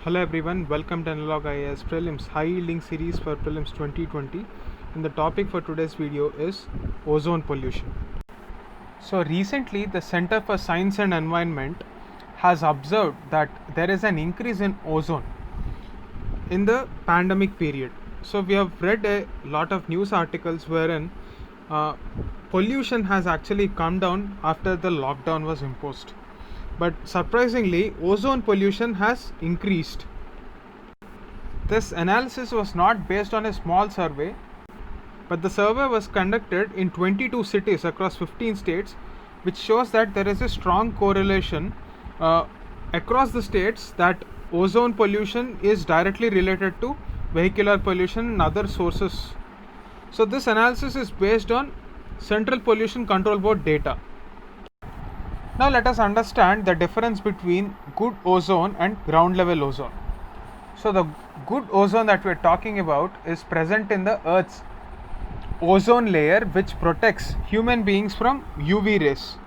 Hello everyone, welcome to Analog IAS Prelims High Yielding Series for Prelims 2020, and the topic for today's video is ozone pollution. So recently the Center for Science and Environment has observed that there is an increase in ozone in the pandemic period. So we have read a lot of news articles wherein pollution has actually come down after the lockdown was imposed. But surprisingly, ozone pollution has increased. This analysis was not based on a small survey, but the survey was conducted in 22 cities across 15 states, which shows that there is a strong correlation across the states that ozone pollution is directly related to vehicular pollution and other sources. So this analysis is based on Central Pollution Control Board data. Now let us understand the difference between good ozone and ground level ozone. So the good ozone that we are talking about is present in the Earth's ozone layer, which protects human beings from UV rays.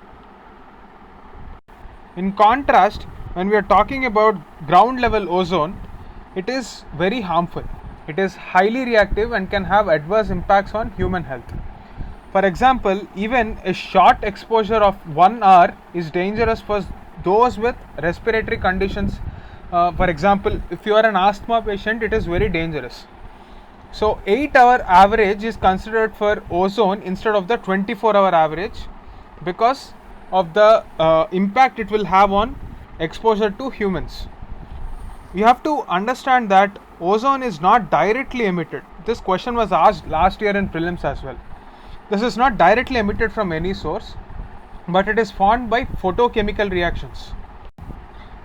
In contrast, when we are talking about ground level ozone, it is very harmful. It is highly reactive and can have adverse impacts on human health. For example, even a short exposure of 1 hour is dangerous for those with respiratory conditions. For example, if you are an asthma patient, it is very dangerous. So 8-hour average is considered for ozone instead of the 24-hour average because of the impact it will have on exposure to humans. We have to understand that ozone is not directly emitted. This question was asked last year in prelims as well. This is not directly emitted from any source, but it is formed by photochemical reactions.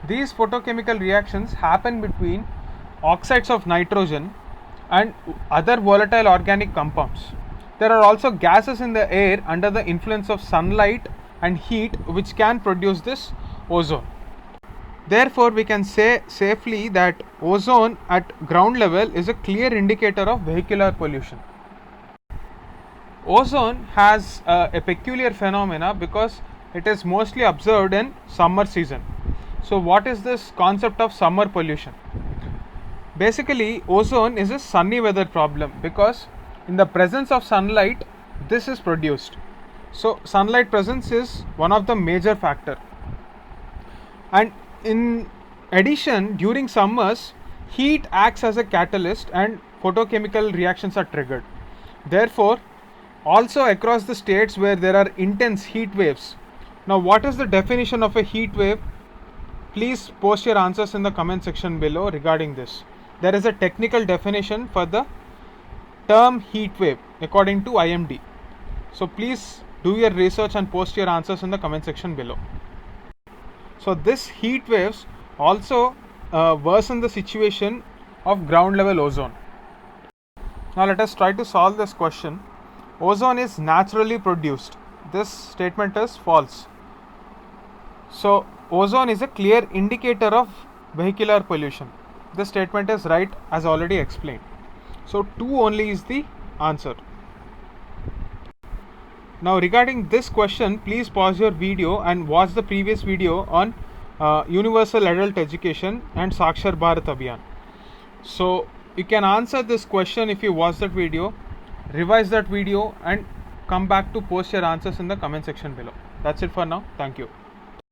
These photochemical reactions happen between oxides of nitrogen and other volatile organic compounds. There are also gases in the air under the influence of sunlight and heat which can produce this ozone. Therefore, we can say safely that ozone at ground level is a clear indicator of vehicular pollution. Ozone has a peculiar phenomena because it is mostly observed in summer season. So what is this concept of summer pollution? Basically, ozone is a sunny weather problem because in the presence of sunlight, this is produced. So sunlight presence is one of the major factor. And in addition, during summers, heat acts as a catalyst and photochemical reactions are triggered. Therefore, also across the states where there are intense heat waves. Now, what is the definition of a heat wave? Please post your answers in the comment section below regarding this. There is a technical definition for the term heat wave according to IMD. So please do your research and post your answers in the comment section below. So this heat waves also worsen the situation of ground level ozone. Now let us try to solve this question. Ozone is naturally produced. This statement is false. So ozone is a clear indicator of vehicular pollution. This statement is right as already explained. So 2 only is the answer. Now regarding this question, please pause your video and watch the previous video on Universal Adult Education and Sakshar Bharat Abhiyan. So you can answer this question if you watch that video, revise that video and come back to post your answers in the comment section below. That's it for now. Thank you.